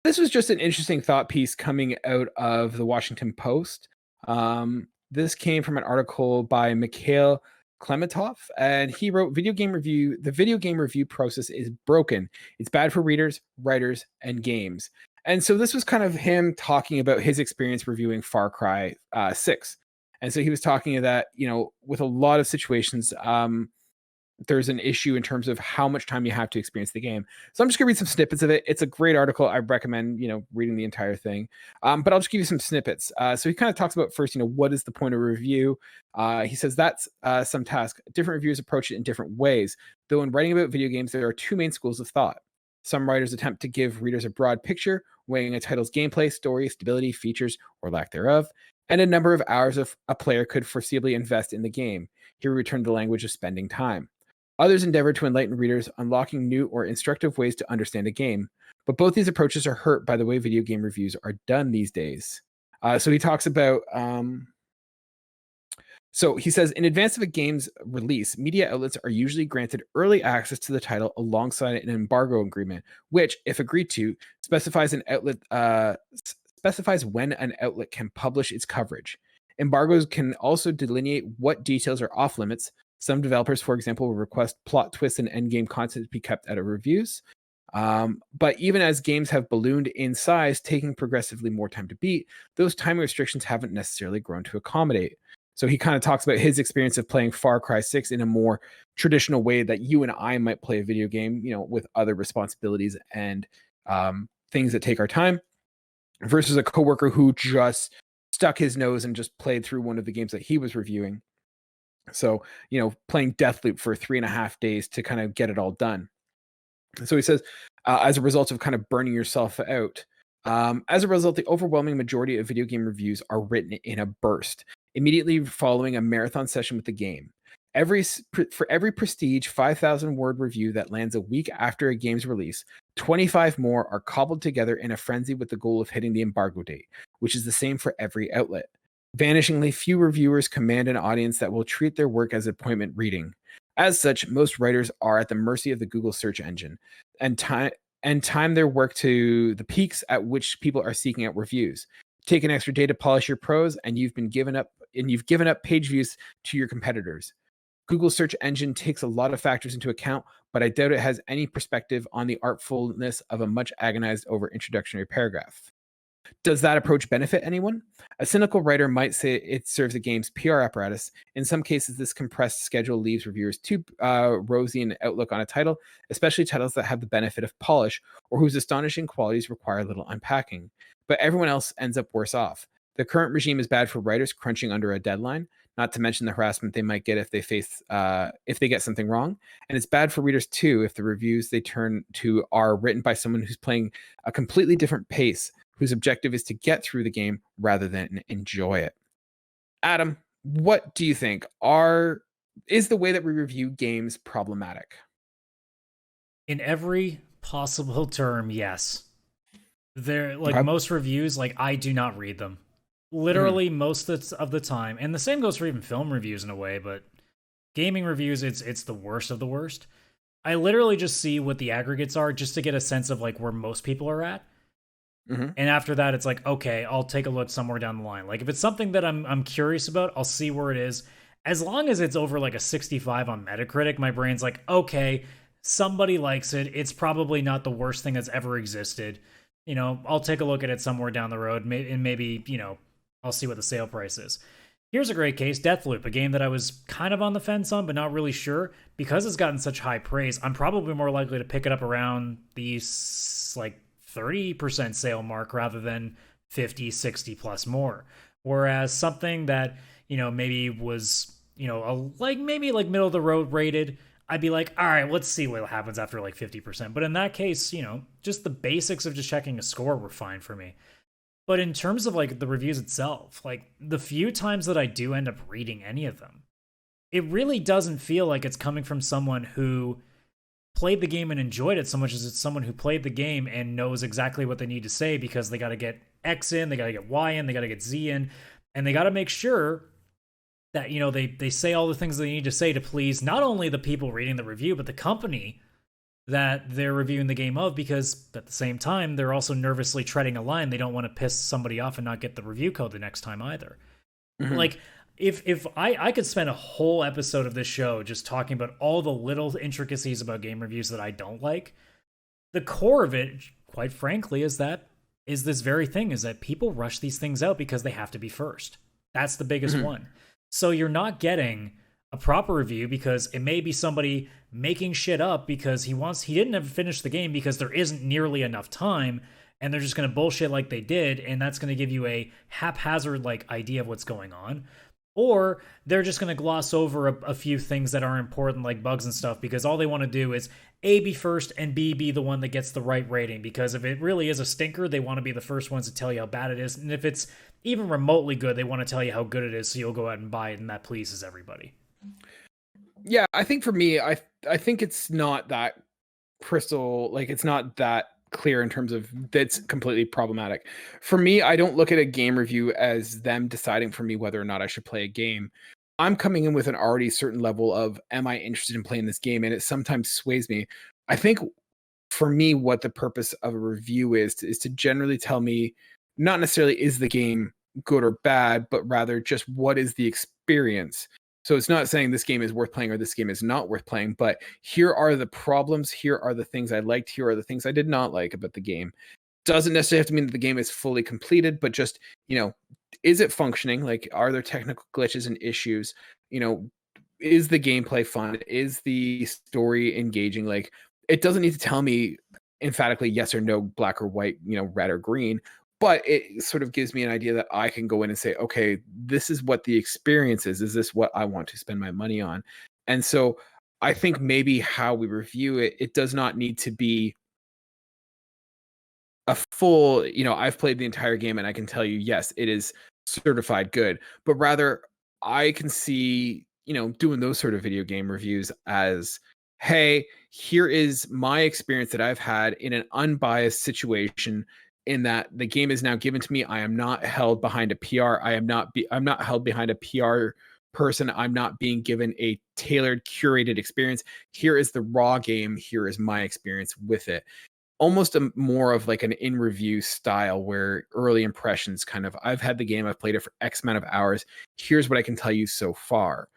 This was just an interesting thought piece coming out of the Washington Post. This came from an article by Mikhail Klemetov, and he wrote, the video game review process is broken. It's bad for readers, writers, and games. And so this was kind of him talking about his experience reviewing Far Cry 6. And so he was talking that, with a lot of situations, there's an issue in terms of how much time you have to experience the game. So I'm just gonna read some snippets of it. It's a great article. I recommend, reading the entire thing. But I'll just give you some snippets. So he kind of talks about first, what is the point of review? He says that's some task. Different reviewers approach it in different ways. Though in writing about video games, there are two main schools of thought. Some writers attempt to give readers a broad picture, weighing a title's gameplay, story, stability, features, or lack thereof, and a number of hours of a player could foreseeably invest in the game. Here we return to the language of spending time. Others endeavor to enlighten readers, unlocking new or instructive ways to understand a game. But both these approaches are hurt by the way video game reviews are done these days. So he talks about... So he says, in advance of a game's release, media outlets are usually granted early access to the title alongside an embargo agreement, which, if agreed to, specifies when an outlet can publish its coverage. Embargoes can also delineate what details are off limits. Some developers, for example, will request plot twists and endgame content to be kept out of reviews. But even as games have ballooned in size, taking progressively more time to beat, those timing restrictions haven't necessarily grown to accommodate. So he kind of talks about his experience of playing Far Cry 6 in a more traditional way that you and I might play a video game, with other responsibilities and things that take our time, versus a coworker who just stuck his nose and just played through one of the games that he was reviewing. So, playing Deathloop for 3.5 days to kind of get it all done. So he says, as a result of kind of burning yourself out, as a result, the overwhelming majority of video game reviews are written in a burst, immediately following a marathon session with the game. For every prestige 5,000 word review that lands a week after a game's release, 25 more are cobbled together in a frenzy with the goal of hitting the embargo date, which is the same for every outlet. Vanishingly few reviewers command an audience that will treat their work as appointment reading. As such, most writers are at the mercy of the Google search engine and time their work to the peaks at which people are seeking out reviews. Take an extra day to polish your prose, and you've given up page views to your competitors. Google's search engine takes a lot of factors into account, but I doubt it has any perspective on the artfulness of a much agonized over introductory paragraph. Does that approach benefit anyone? A cynical writer might say it serves a game's PR apparatus. In some cases, this compressed schedule leaves reviewers too rosy an outlook on a title, especially titles that have the benefit of polish or whose astonishing qualities require little unpacking. But everyone else ends up worse off. The current regime is bad for writers crunching under a deadline, not to mention the harassment they might get if they get something wrong. And it's bad for readers too if the reviews they turn to are written by someone who's playing a completely different pace, whose objective is to get through the game rather than enjoy it. Adam, what do you think? Is the way that we review games problematic? In every possible term, yes. Okay. Most reviews, I do not read them. Literally most of the time. And the same goes for even film reviews in a way, but gaming reviews, it's the worst of the worst. I literally just see what the aggregates are just to get a sense of where most people are at. And after that, it's okay, I'll take a look somewhere down the line. If it's something that I'm curious about, I'll see where it is. As long as it's over a 65 on Metacritic, my brain's okay, somebody likes it. It's probably not the worst thing that's ever existed. I'll take a look at it somewhere down the road, and maybe, I'll see what the sale price is. Here's a great case, Deathloop, a game that I was kind of on the fence on, but not really sure. Because it's gotten such high praise, I'm probably more likely to pick it up around the 30% sale mark rather than 50, 60 plus more. Whereas something that, maybe was, maybe middle of the road rated, I'd be all right, let's see what happens after 50%. But in that case, just the basics of just checking a score were fine for me. But in terms of the reviews itself, the few times that I do end up reading any of them, it really doesn't feel like it's coming from someone who played the game and enjoyed it so much as it's someone who played the game and knows exactly what they need to say, because they got to get X in, they got to get Y in, they got to get Z in, and they got to make sure that, they say all the things they need to say to please not only the people reading the review, but the company that they're reviewing the game of, because at the same time, they're also nervously treading a line. They don't want to piss somebody off and not get the review code the next time either. Mhm. Like, if I could spend a whole episode of this show just talking about all the little intricacies about game reviews that I don't like, the core of it, quite frankly, is this very thing, is that people rush these things out because they have to be first. That's the biggest one. So you're not getting a proper review because it may be somebody making shit up because he didn't have finished the game because there isn't nearly enough time, and they're just going to bullshit like they did, and that's going to give you a haphazard like idea of what's going on. Or they're just going to gloss over a few things that are important, like bugs and stuff, because all they want to do is A, be first, and B, be the one that gets the right rating. Because if it really is a stinker, they want to be the first ones to tell you how bad it is. And if it's even remotely good, they want to tell you how good it is, so you'll go out and buy it, and that pleases everybody. Yeah, I think for me, I think it's not that crystal, like it's not that clear in terms of that's completely problematic. For me, I don't look at a game review as them deciding for me whether or not I should play a game. I'm coming in with an already certain level of, am I interested in playing this game? And it sometimes sways me. I think for me, what the purpose of a review is to generally tell me, not necessarily is the game good or bad, but rather just what is the experience. So it's not saying this game is worth playing or this game is not worth playing, but here are the problems, here are the things I liked, here are the things I did not like about the game. Doesn't necessarily have to mean that the game is fully completed, but just, is it functioning? Like, are there technical glitches and issues? Is the gameplay fun? Is the story engaging? Like, it doesn't need to tell me emphatically yes or no, black or white, red or green. But it sort of gives me an idea that I can go in and say, okay, this is what the experience is. Is this what I want to spend my money on? And so I think maybe how we review it, it does not need to be a full, I've played the entire game and I can tell you, yes, it is certified good. But rather, I can see, doing those sort of video game reviews as, hey, here is my experience that I've had in an unbiased situation, in that the game is now given to me. I am not held behind a PR. I'm not held behind a PR person. I'm not being given a tailored, curated experience. Here is the raw game. Here is my experience with it. Almost more of like an in review style, where early impressions kind of, I've had the game, I've played it for X amount of hours. Here's what I can tell you so far.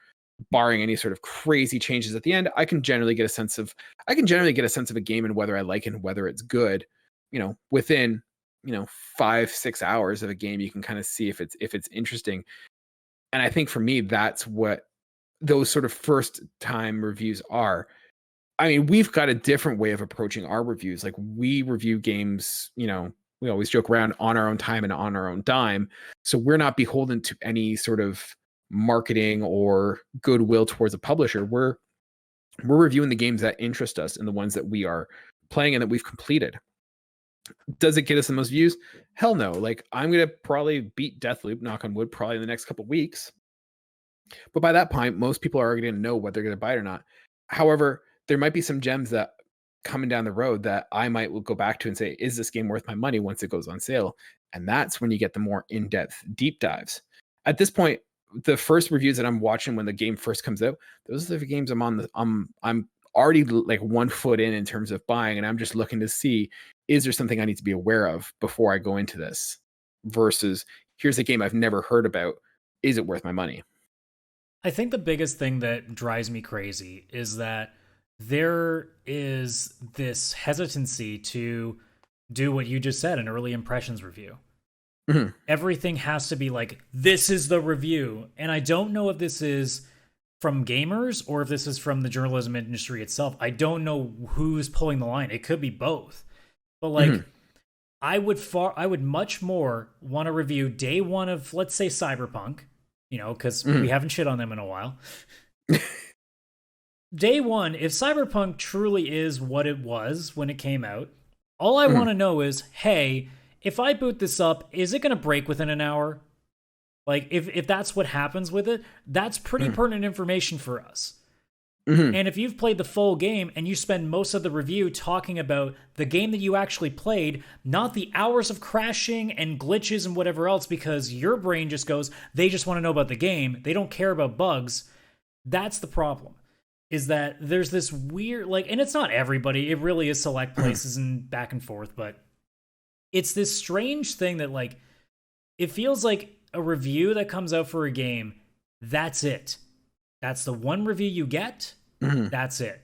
Barring any sort of crazy changes at the end, I can generally get a sense of a game and whether I like it and whether it's good. Within 5-6 hours of a game, you can kind of see if it's interesting. And I think for me, that's what those sort of first time reviews are. I mean, we've got a different way of approaching our reviews. Like, we review games, we always joke around, on our own time and on our own dime. So we're not beholden to any sort of marketing or goodwill towards a publisher. We're reviewing the games that interest us and the ones that we are playing and that we've completed. Does it get us the most views? Hell no. Like, I'm going to probably beat Deathloop, knock on wood, probably in the next couple of weeks. But by that point, most people are already going to know whether they're going to buy it or not. However, there might be some gems that coming down the road that I might go back to and say, is this game worth my money once it goes on sale? And that's when you get the more in-depth deep dives. At this point, the first reviews that I'm watching when the game first comes out, those are the games I'm already like 1 foot in terms of buying, and I'm just looking to see, is there something I need to be aware of before I go into this, versus here's a game I've never heard about. Is it worth my money? I think the biggest thing that drives me crazy is that there is this hesitancy to do what you just said, an early impressions review. Mm-hmm. Everything has to be like, this is the review. And I don't know if this is from gamers or if this is from the journalism industry itself. I don't know who's pulling the line. It could be both. But like, mm-hmm. I would much more want to review day one of, let's say, Cyberpunk, because mm-hmm. we haven't shit on them in a while. Day one, if Cyberpunk truly is what it was when it came out, all I mm-hmm. want to know is, hey, if I boot this up, is it going to break within an hour? Like, if that's what happens with it, that's pretty mm-hmm. pertinent information for us. Mm-hmm. And if you've played the full game and you spend most of the review talking about the game that you actually played, not the hours of crashing and glitches and whatever else, because your brain just goes, they just want to know about the game, they don't care about bugs, that's the problem. is that there's this weird, like, and it's not everybody, it really is select places and back and forth, but it's this strange thing that, like, it feels like a review that comes out for a game, that's it. That's the one review you get, that's it.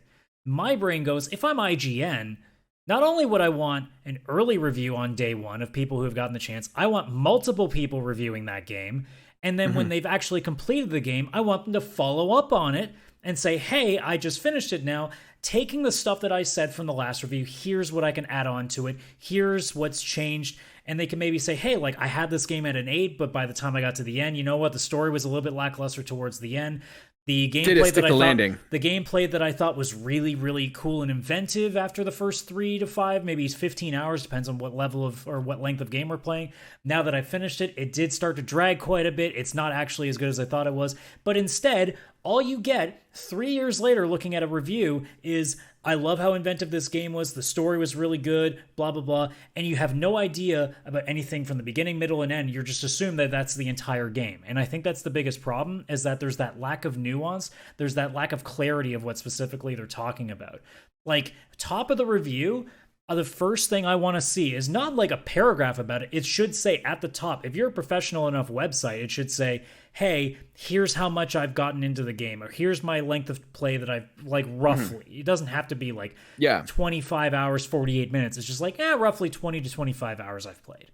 My brain goes, if I'm IGN, not only would I want an early review on day one of people who have gotten the chance, I want multiple people reviewing that game. And then when they've actually completed the game, I want them to follow up on it and say, hey, I just finished it now. Taking the stuff that I said from the last review, here's what I can add on to it. Here's what's changed. And they can maybe say, hey, like, I had this game at an 8, but by the time I got to the end, you know what? The story was a little bit lackluster towards the end. The gameplay that I thought was really, really cool and inventive after the first 3 to 5, maybe 15 hours, depends on what level of or what length of game we're playing. Now that I finished it, it did start to drag quite a bit. It's not actually as good as I thought it was. But instead, all you get 3 years later looking at a review is, I love how inventive this game was, the story was really good, blah, blah, blah, and you have no idea about anything from the beginning, middle, and end. You're just assumed that that's the entire game. And I think that's the biggest problem, is that there's that lack of nuance, there's that lack of clarity of what specifically they're talking about. Like, top of the review, the first thing I want to see is not like a paragraph about it. It should say at the top, if you're a professional enough website, it should say, hey, here's how much I've gotten into the game, or here's my length of play that I've, like, roughly. It doesn't have to be like 25 hours, 48 minutes. It's just like, roughly 20 to 25 hours I've played.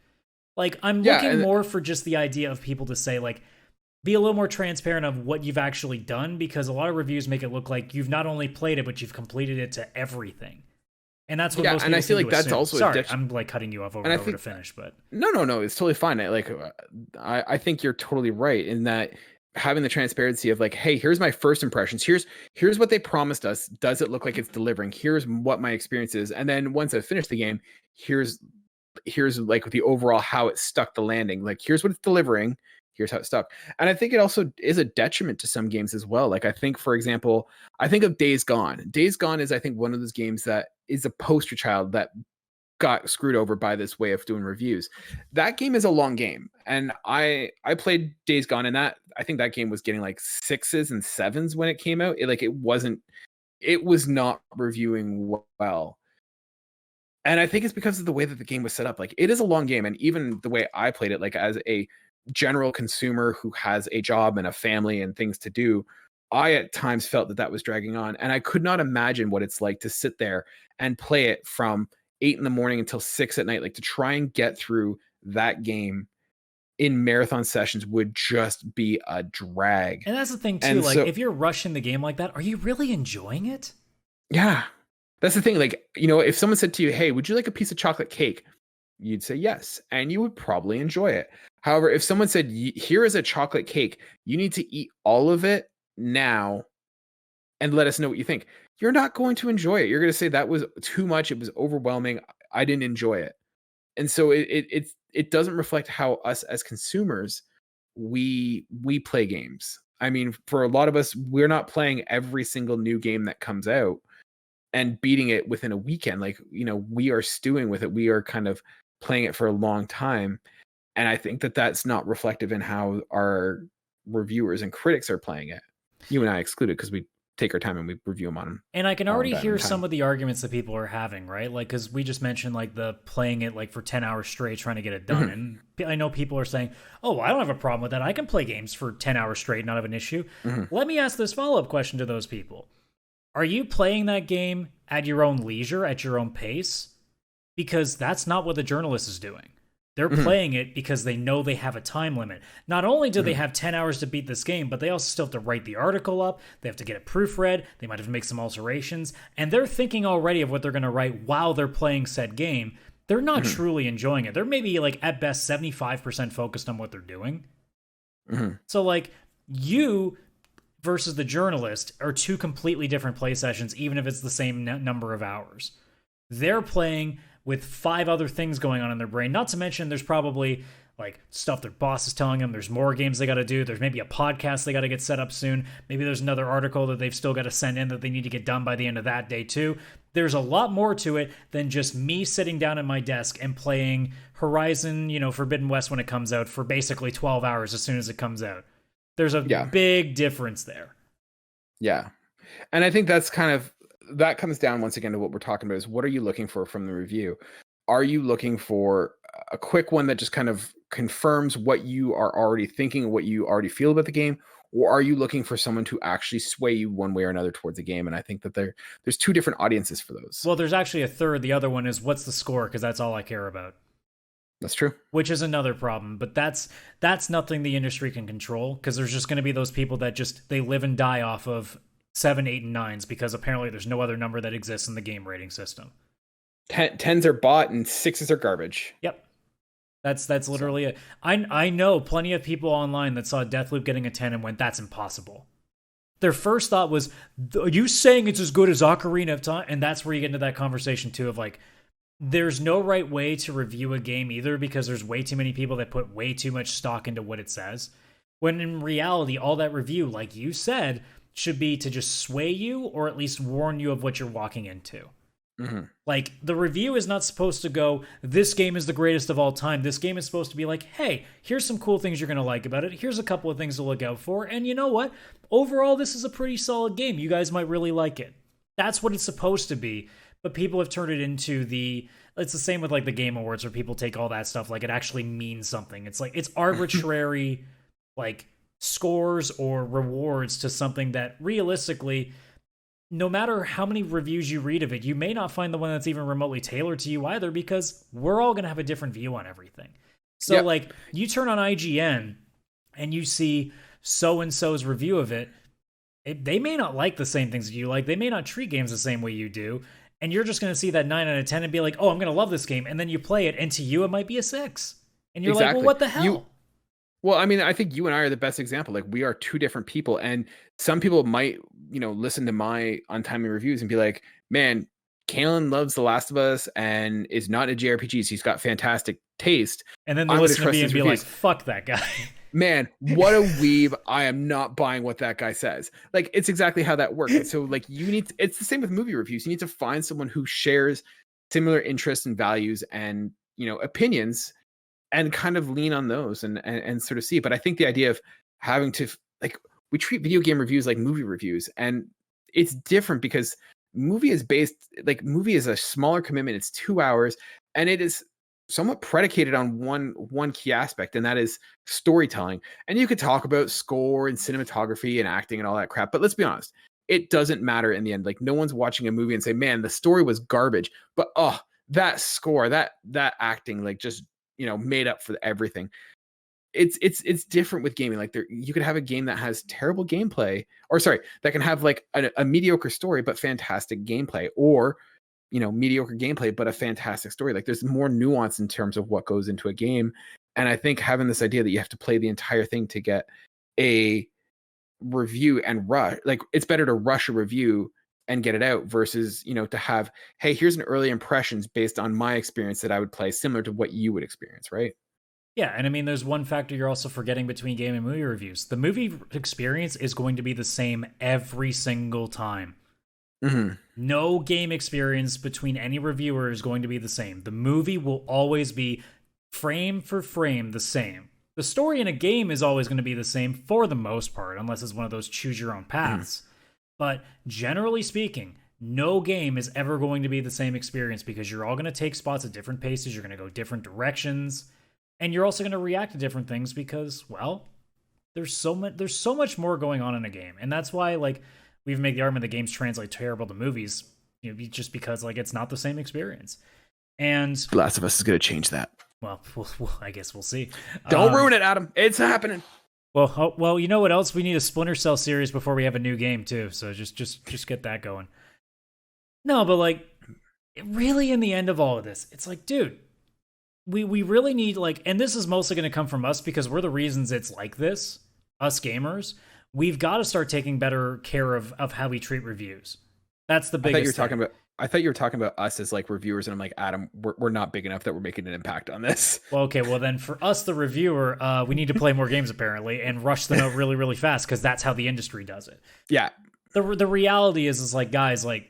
Like, I'm looking more for just the idea of people to say, like, be a little more transparent of what you've actually done, because a lot of reviews make it look like you've not only played it, but you've completed it to everything. And that's what most people and I feel like that's also sorry, I'm like cutting you off over and over to finish, but no, it's totally fine. I think you're totally right in that having the transparency of, like, hey, here's my first impressions. Here's what they promised us. Does it look like it's delivering? Here's what my experience is. And then once I finish the game, here's like the overall how it stuck the landing. Like, here's what it's delivering. Here's how it stuck. And I think it also is a detriment to some games as well. Like, I think, for example, I think of Days Gone. Days Gone is, I think, one of those games that is a poster child that got screwed over by this way of doing reviews. That game is a long game. And I played Days Gone, and that, I think that game was getting like 6s and 7s when it came out. It was not reviewing well. And I think it's because of the way that the game was set up. Like, it is a long game. And even the way I played it, like, as a general consumer who has a job and a family and things to do, I at times felt that was dragging on, and I could not imagine what it's like to sit there and play it from 8 a.m. until 6 p.m, like, to try and get through that game in marathon sessions would just be a drag. And that's the thing too, like, if you're rushing the game like that, are you really enjoying it? Yeah, that's the thing. Like, you know, if someone said to you, hey, would you like a piece of chocolate cake? You'd say yes, and you would probably enjoy it. However, if someone said, here is a chocolate cake, you need to eat all of it now and let us know what you think, you're not going to enjoy it. You're going to say that was too much, it was overwhelming, I didn't enjoy it. And so it doesn't reflect how us as consumers we play games. I mean, for a lot of us, we're not playing every single new game that comes out and beating it within a weekend. Like, you know, we are stewing with it. We are kind of playing it for a long time. And I think that that's not reflective in how our reviewers and critics are playing it. You and I excluded, because we take our time and we review them on them. And I can already hear some of the arguments that people are having, right? Like, because we just mentioned, like, the playing it, like, for 10 hours straight, trying to get it done. And I know people are saying, oh, I don't have a problem with that. I can play games for 10 hours straight, not have an issue. Let me ask this follow-up question to those people. Are you playing that game at your own leisure, at your own pace? Because that's not what the journalist is doing. They're playing it because they know they have a time limit. Not only do they have 10 hours to beat this game, but they also still have to write the article up. They have to get it proofread. They might have to make some alterations. And they're thinking already of what they're going to write while they're playing said game. They're not truly enjoying it. They're maybe, like, at best 75% focused on what they're doing. So, like, you versus the journalist are two completely different play sessions, even if it's the same number of hours. They're playing with 5 other things going on in their brain. Not to mention, there's probably, like, stuff their boss is telling them. There's more games they got to do. There's maybe a podcast they got to get set up soon. Maybe there's another article that they've still got to send in that they need to get done by the end of that day too. There's a lot more to it than just me sitting down at my desk and playing Horizon, you know, Forbidden West when it comes out for basically 12 hours as soon as it comes out. There's a big difference there. Yeah. And I think that's that comes down once again to what we're talking about is what are you looking for from the review? Are you looking for a quick one that just kind of confirms what you are already thinking, what you already feel about the game? Or are you looking for someone to actually sway you one way or another towards the game? And I think that there's two different audiences for those. Well, there's actually a third. The other one is what's the score, because that's all I care about. That's true. Which is another problem, but that's nothing the industry can control, because there's just going to be those people that just they live and die off of 7, 8, and 9s because apparently there's no other number that exists in the game rating system. 10s are bought and 6s are garbage. Yep. That's literally it. I know plenty of people online that saw Deathloop getting a 10 and went, that's impossible. Their first thought was, are you saying it's as good as Ocarina of Time? And that's where you get into that conversation too of like, there's no right way to review a game either, because there's way too many people that put way too much stock into what it says. When in reality, all that review, like you said, should be to just sway you or at least warn you of what you're walking into. Mm-hmm. Like, the review is not supposed to go, this game is the greatest of all time. This game is supposed to be like, hey, here's some cool things you're going to like about it. Here's a couple of things to look out for. And you know what? Overall, this is a pretty solid game. You guys might really like it. That's what it's supposed to be. But people have turned it into it's the same with like the Game Awards, where people take all that stuff like it actually means something. It's like, it's arbitrary like scores or rewards to something that realistically, no matter how many reviews you read of it, you may not find the one that's even remotely tailored to you either, because we're all going to have a different view on everything. So like, you turn on IGN and you see so-and-so's review of it, they may not like the same things that you like. They may not treat games the same way you do. And you're just going to see that 9 out of 10 and be like, oh, I'm going to love this game. And then you play it, and to you, it might be a 6. And you're like, well, what the hell? Well, I mean, I think you and I are the best example. Like, we are two different people. And some people might, listen to my untimely reviews and be like, man, Kaylan loves The Last of Us and is not into JRPGs. He's got fantastic taste. And then they listen to me and be like, fuck that guy. Man, what a weeb. I am not buying what that guy says. Like, it's exactly how that works. And so like, it's the same with movie reviews. You need to find someone who shares similar interests and values and, opinions, and kind of lean on those and sort of see. But I think the idea of having to, like, we treat video game reviews like movie reviews, and it's different because movie is a smaller commitment. It's 2 hours, and it is somewhat predicated on one key aspect, and that is storytelling. And you could talk about score and cinematography and acting and all that crap, but let's be honest, it doesn't matter in the end. Like, no one's watching a movie and say, man, the story was garbage, but that score, that acting, like, just made up for everything. It's different with gaming. Like, you could have a game that has terrible gameplay, or sorry, that can have like a mediocre story but fantastic gameplay, or mediocre gameplay but a fantastic story. Like, there's more nuance in terms of what goes into a game. And I think having this idea that you have to play the entire thing to get a review and rush, like, it's better to rush a review and get it out versus to have, hey, here's an early impressions based on my experience that I would play similar to what you would experience, right? Yeah, and I mean, there's one factor you're also forgetting between game and movie reviews. The movie experience is going to be the same every single time. Mm-hmm. No game experience between any reviewer is going to be the same. The movie will always be frame for frame the same. The story in a game is always going to be the same for the most part, unless it's one of those choose your own paths. Mm-hmm. But generally speaking, no game is ever going to be the same experience, because you're all going to take spots at different paces. You're going to go different directions. And you're also going to react to different things because, well, there's so much more going on in a game. And that's why, like, we've made the argument that games translate terrible to movies, just because, like, it's not the same experience. And The Last of Us is going to change that. Well, I guess we'll see. Don't ruin it, Adam. It's happening. Well, you know what else? We need a Splinter Cell series before we have a new game too. So just get that going. No, but like, really, in the end of all of this, it's like, dude, we really need, like, and this is mostly going to come from us because we're the reasons it's like this, us gamers. We've got to start taking better care of how we treat reviews. That's the biggest thing. I thought you were talking about us as like reviewers, and I'm like, Adam, we're not big enough that we're making an impact on this. Well, okay, well then for us, the reviewer, we need to play more games apparently and rush them out really, really fast, because that's how the industry does it. Yeah. The reality is like, guys, like,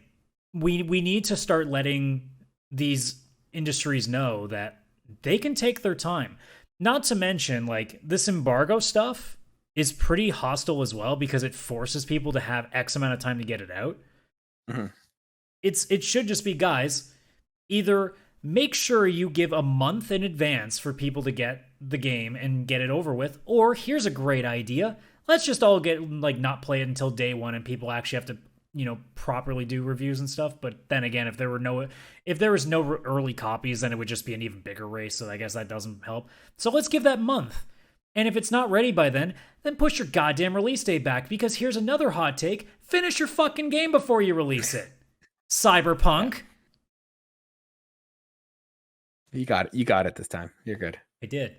we need to start letting these industries know that they can take their time. Not to mention, like, this embargo stuff, is pretty hostile as well because it forces people to have X amount of time to get it out. Mm-hmm. It should just be, guys, either make sure you give a month in advance for people to get the game and get it over with, or here's a great idea. Let's just all get like not play it until day one and people actually have to, you know, properly do reviews and stuff. But then again, if there was no early copies, then it would just be an even bigger race. So I guess that doesn't help. So let's give that month. And if it's not ready by then push your goddamn release date back, because here's another hot take. Finish your fucking game before you release it. Cyberpunk. You got it. You got it this time. You're good. I did.